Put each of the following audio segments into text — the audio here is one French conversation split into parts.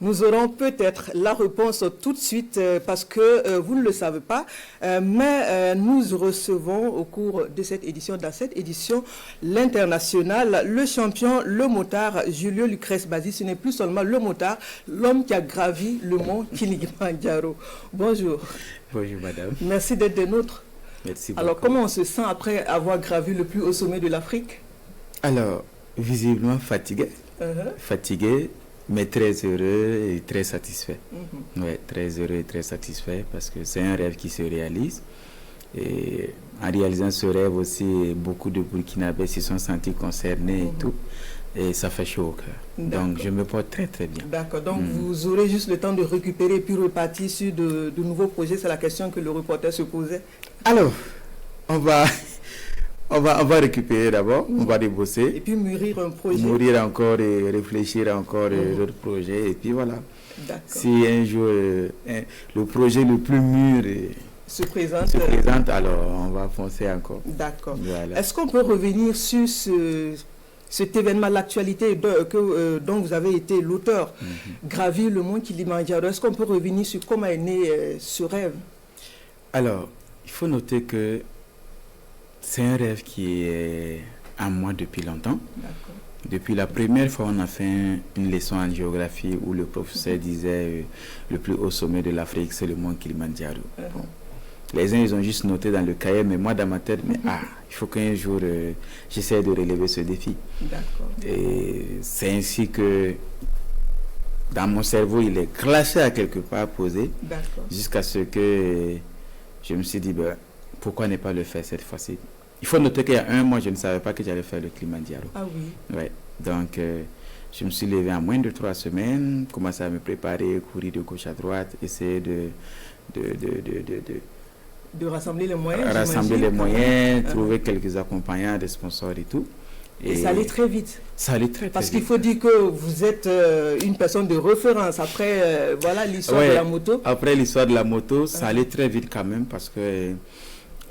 Nous aurons peut-être la réponse tout de suite parce que vous ne le savez pas, mais nous recevons au cours de cette édition, dans cette édition, l'international, le champion, le motard Julio Lucrèce Bazi. Ce n'est plus seulement le motard, l'homme qui a gravi le mont Kilimandjaro. Bonjour. Bonjour madame. Merci d'être des nôtres. Merci beaucoup. Alors comment on se sent après avoir gravi le plus haut sommet de l'Afrique? Alors, visiblement fatigué. Fatigué, mais très heureux et très satisfait. Ouais, très heureux et très satisfait parce que c'est un rêve qui se réalise. Et en réalisant ce rêve aussi, beaucoup de Burkinabés se sont sentis concernés et tout. Et ça fait chaud au cœur. Donc je me porte très très bien. D'accord. Donc vous aurez juste le temps de récupérer puis repartir sur de nouveaux projets. C'est la question que le reporter se posait. Alors, on va récupérer d'abord, on va débosser. Et puis mûrir un projet. Mûrir encore et réfléchir encore d'autres projets. Et puis voilà. Si un jour le projet le plus mûr se présente, alors on va foncer encore. D'accord. Voilà. Est-ce qu'on peut revenir sur cet événement, l'actualité dont vous avez été l'auteur, gravir le mont Kilimandjaro? Est-ce qu'on peut revenir sur comment est né ce rêve? Alors, il faut noter que c'est un rêve qui est en moi depuis longtemps. Depuis la première fois, on a fait une leçon en géographie où le professeur disait le plus haut sommet de l'Afrique, c'est le mont Kilimandjaro. Bon. Les uns, ils ont juste noté dans le cahier, mais moi, dans ma tête, il faut qu'un jour, j'essaie de relever ce défi. Et c'est ainsi que, dans mon cerveau, il est classé à quelque part, posé, jusqu'à ce que je me suis dit, pourquoi ne pas le faire cette fois-ci? Il faut noter qu'il y a un mois, je ne savais pas que j'allais faire le Kilimandjaro. Ah oui. Ouais. Donc, je me suis levé en moins de 3 semaines, commencé à me préparer, courir de gauche à droite, essayer de rassembler les moyens. Rassembler les moyens, trouver quelques accompagnants, des sponsors et tout. Et ça allait très vite. Ça allait très, très Parce vite. qu'il faut dire que vous êtes une personne de référence. Après, voilà l'histoire de la moto. Après l'histoire de la moto, ça allait très vite quand même parce que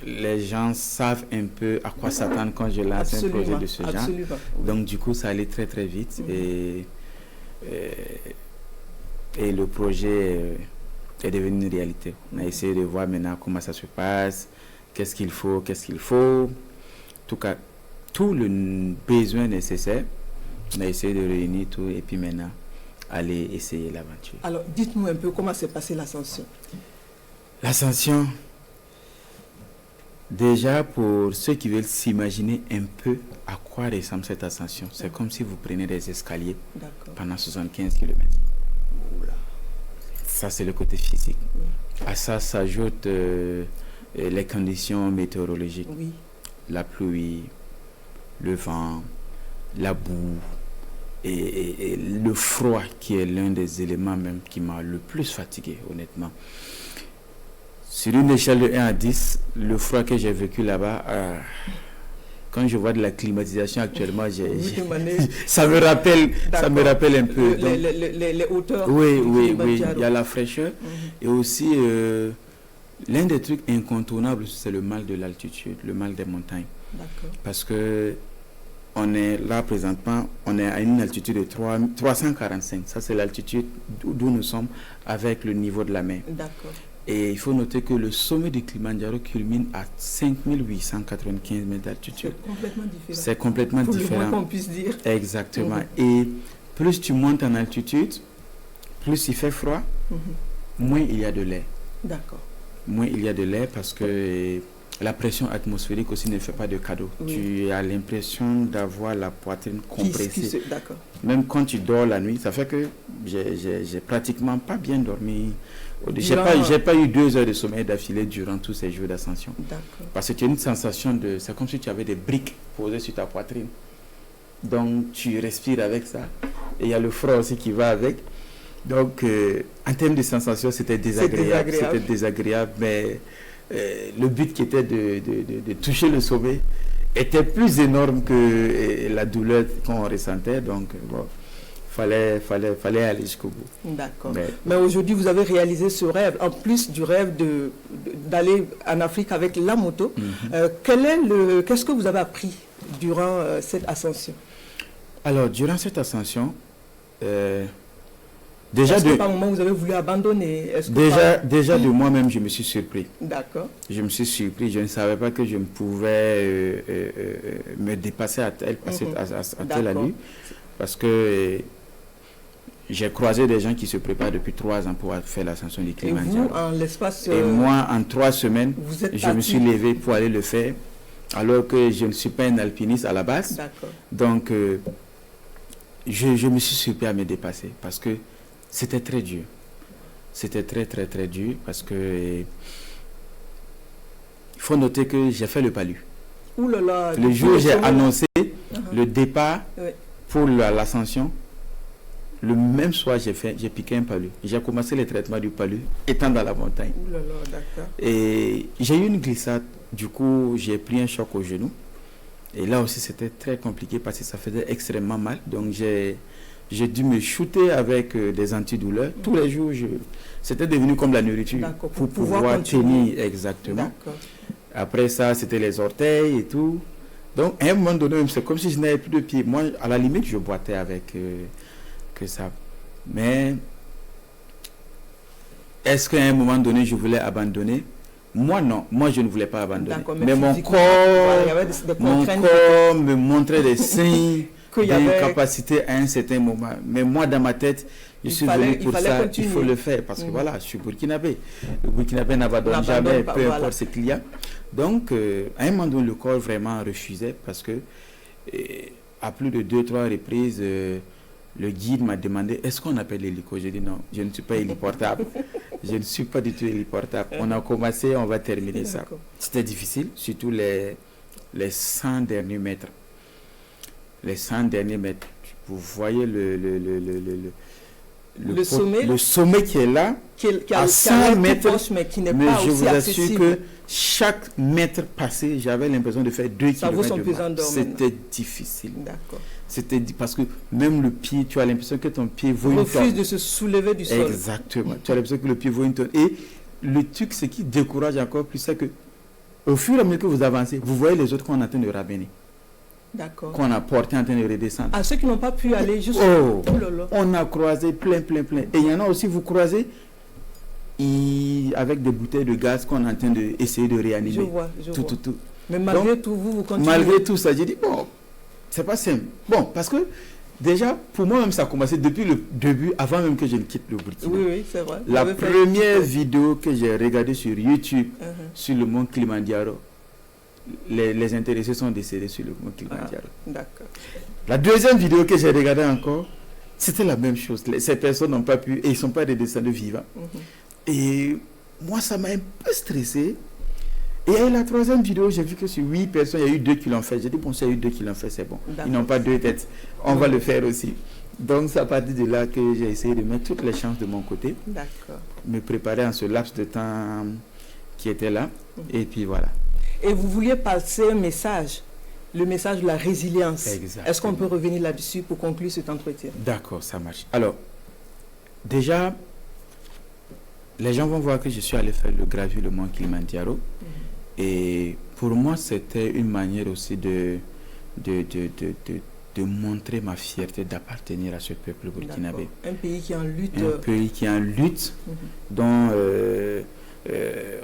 les gens savent un peu à quoi s'attendre quand je lance un projet de ce genre. Donc du coup, ça allait très très vite. Et le projet est devenu une réalité. On a essayé de voir maintenant comment ça se passe, qu'est-ce qu'il faut. En tout cas, tout le besoin nécessaire, on a essayé de réunir tout et puis maintenant, aller essayer l'aventure. Alors, dites-nous un peu comment s'est passée l'ascension. L'ascension, déjà pour ceux qui veulent s'imaginer un peu à quoi ressemble cette ascension, c'est comme si vous prenez des escaliers pendant 75 km. Ça, c'est le côté physique. À ça s'ajoutent les conditions météorologiques. La pluie, le vent, la boue et le froid qui est l'un des éléments même qui m'a le plus fatigué, honnêtement. Sur une échelle de 1 à 10, le froid que j'ai vécu là-bas, quand je vois de la climatisation actuellement, ça me rappelle un peu. Les hauteurs. Oui, il y a la fraîcheur. Et aussi, l'un des trucs incontournables, c'est le mal de l'altitude, le mal des montagnes. Parce que on est là présentement, on est à une altitude de 345. Ça, c'est l'altitude d'où nous sommes avec le niveau de la mer. Et il faut noter que le sommet du Kilimandjaro culmine à 5895 mètres d'altitude. C'est complètement différent. C'est complètement différent. Pour le moins qu'on puisse dire. Exactement. Et plus tu montes en altitude, plus il fait froid, moins il y a de l'air. Moins il y a de l'air parce que la pression atmosphérique aussi ne fait pas de cadeau. Tu as l'impression d'avoir la poitrine compressée. Même quand tu dors la nuit, ça fait que j'ai pratiquement pas bien dormi. J'ai pas eu 2 heures de sommeil d'affilée durant tous ces jours d'ascension. Parce que tu as une sensation c'est comme si tu avais des briques posées sur ta poitrine. Donc tu respires avec ça. Et il y a le froid aussi qui va avec. Donc en termes de sensation, c'était désagréable. C'était désagréable, mais le but qui était de toucher le sommet était plus énorme que la douleur qu'on ressentait. Donc bon. Fallait aller jusqu'au bout. Mais aujourd'hui, vous avez réalisé ce rêve, en plus du rêve d'aller en Afrique avec la moto. Qu'est-ce que vous avez appris durant cette ascension? Alors, durant cette ascension, Déjà, est-ce que par moment vous avez voulu abandonner? Déjà de moi-même, je me suis surpris. D'accord. Je me suis surpris. Je ne savais pas que je ne pouvais me dépasser à telle allure. Parce que j'ai croisé des gens qui se préparent depuis 3 ans pour faire l'ascension du Kilimanjaro. Et moi, en 3 semaines, je me suis levé pour aller le faire, alors que je ne suis pas un alpiniste à la base. Donc, je me suis surpris à me dépasser parce que c'était très dur. C'était très, très, très dur parce que il faut noter que j'ai fait le palu. Ouh là là, le jour où j'ai annoncé le départ pour l'ascension, le même soir, j'ai piqué un palu. J'ai commencé les traitements du palu étant dans la montagne. Ouh là là, d'accord. Et j'ai eu une glissade. Du coup, j'ai pris un choc au genou. Et là aussi, c'était très compliqué parce que ça faisait extrêmement mal. Donc, j'ai dû me shooter avec des antidouleurs. Tous les jours, c'était devenu comme la nourriture pour pouvoir tenir exactement. Après ça, c'était les orteils et tout. Donc, à un moment donné, c'est comme si je n'avais plus de pieds. Moi, à la limite, je boitais avec que ça. Mais, est-ce qu'à un moment donné, je voulais abandonner? Moi, non. Moi, je ne voulais pas abandonner. Mais mon corps me montrait des signes d'incapacité à un certain moment. Mais moi, dans ma tête, je suis venu pour ça. Il faut le faire parce que voilà, je suis burkinabé. Le burkinabé n'abandonne jamais, peu importe ce qu'il y a. Donc, à un moment donné, le corps vraiment refusait parce que à plus de 2-3 reprises, le guide m'a demandé, est-ce qu'on appelle l'hélico? J'ai dit non, je ne suis pas héliportable. Je ne suis pas du tout héliportable. On a commencé, on va terminer ça. C'était difficile, surtout les 100 derniers mètres. Les 100 derniers mètres. Vous voyez le sommet qui est là, à 100 mètres, mais qui n'est pas aussi accessible. Je vous assure que chaque mètre passé, j'avais l'impression de faire 2 kilomètres de marche. C'était difficile. D'accord. C'était parce que même le pied, tu as l'impression que ton pied vaut une tonne. Refuse de se soulever du sol. Exactement. Tu as l'impression que le pied vaut une tonne. Et le truc, ce qui décourage encore plus, c'est que au fur et à mesure que vous avancez, vous voyez les autres qu'on est en train de ramener. D'accord. Qu'on a porté en train de redescendre. À ceux qui n'ont pas pu aller juste... On a croisé plein. Et il y en a aussi, vous croisez avec des bouteilles de gaz qu'on est en train d'essayer de réanimer. Je vois. Tout. Mais malgré tout, vous continuez. Malgré tout ça, j'ai dit, bon, c'est pas simple. Bon, parce que déjà, pour moi-même, ça a commencé depuis le début, avant même que je ne quitte le Burkina. Oui, c'est vrai. La première vidéo que j'ai regardée sur YouTube, sur le mont Kilimanjaro, les intéressés sont décédés sur le mont Kilimanjaro. D'accord. La deuxième vidéo que j'ai regardée encore, c'était la même chose. Ces personnes n'ont pas pu, et ils ne sont pas redescendus vivants. Et moi, ça m'a un peu stressé. Et la troisième vidéo, j'ai vu que sur 8 personnes, il y a eu 2 qui l'ont fait. J'ai dit, bon, s'il y a eu 2 qui l'ont fait, c'est bon. Ils n'ont pas 2 têtes. On va le faire aussi. Donc, c'est à partir de là que j'ai essayé de mettre toutes les chances de mon côté. D'accord. Me préparer en ce laps de temps qui était là. Et puis, voilà. Et vous vouliez passer un message, le message de la résilience. Exactement. Est-ce qu'on peut revenir là-dessus pour conclure cet entretien? D'accord, ça marche. Alors, déjà, les gens vont voir que je suis allé faire le mont Kilimanjaro. Et pour moi, c'était une manière aussi de montrer ma fierté d'appartenir à ce peuple burkinabé. Un pays qui est en lutte. Un pays qui est en lutte, dont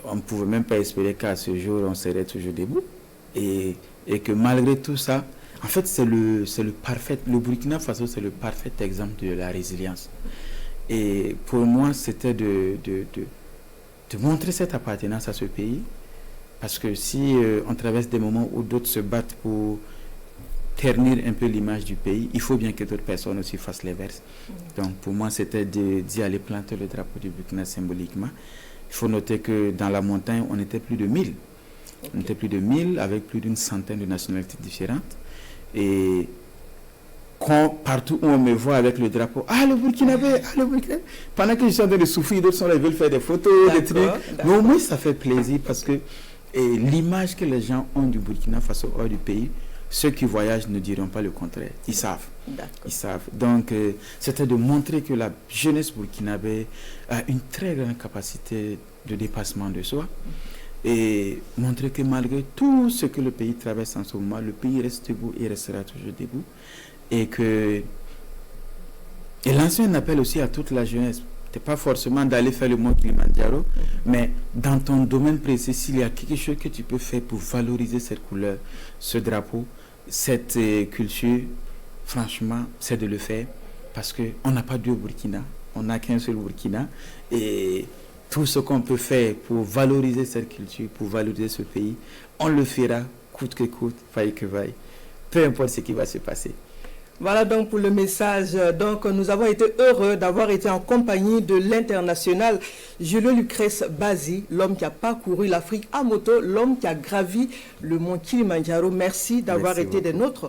on ne pouvait même pas espérer qu'à ce jour, on serait toujours debout. Et que malgré tout ça, en fait, le Burkina Faso, c'est le parfait exemple de la résilience. Et pour moi, c'était de montrer cette appartenance à ce pays. Parce que si on traverse des moments où d'autres se battent pour ternir un peu l'image du pays, il faut bien que d'autres personnes aussi fassent l'inverse. Donc pour moi, c'était d'y aller planter le drapeau du Burkina symboliquement. Il faut noter que dans la montagne, on était plus de 1000. On était plus de 1000 avec plus d'une centaine de nationalités différentes. Et partout où on me voit avec le drapeau, le Burkinabé, le Burkinabé. Pendant que je suis en train de souffrir, d'autres sont là, ils veulent faire des photos, des trucs. Mais au moins, ça fait plaisir parce que l'image que les gens ont du Burkina Faso hors du pays, ceux qui voyagent ne diront pas le contraire. Ils savent. Ils savent. Donc, c'était de montrer que la jeunesse burkinabé a une très grande capacité de dépassement de soi. Et montrer que malgré tout ce que le pays traverse en ce moment, le pays reste debout et restera toujours debout. Et que Et lancer un appel aussi à toute la jeunesse. C'est pas forcément d'aller faire le mont Kilimandjaro, mais dans ton domaine précis, s'il y a quelque chose que tu peux faire pour valoriser cette couleur, ce drapeau, cette culture, franchement, c'est de le faire, parce qu'on n'a pas deux Burkina, on n'a qu'un seul Burkina, et tout ce qu'on peut faire pour valoriser cette culture, pour valoriser ce pays, on le fera coûte que coûte, vaille que vaille, peu importe ce qui va se passer. Voilà donc pour le message. Donc nous avons été heureux d'avoir été en compagnie de l'international Julio Lucrèce Bazi, l'homme qui a parcouru l'Afrique à moto, l'homme qui a gravi le mont Kilimandjaro. Merci d'avoir été des nôtres.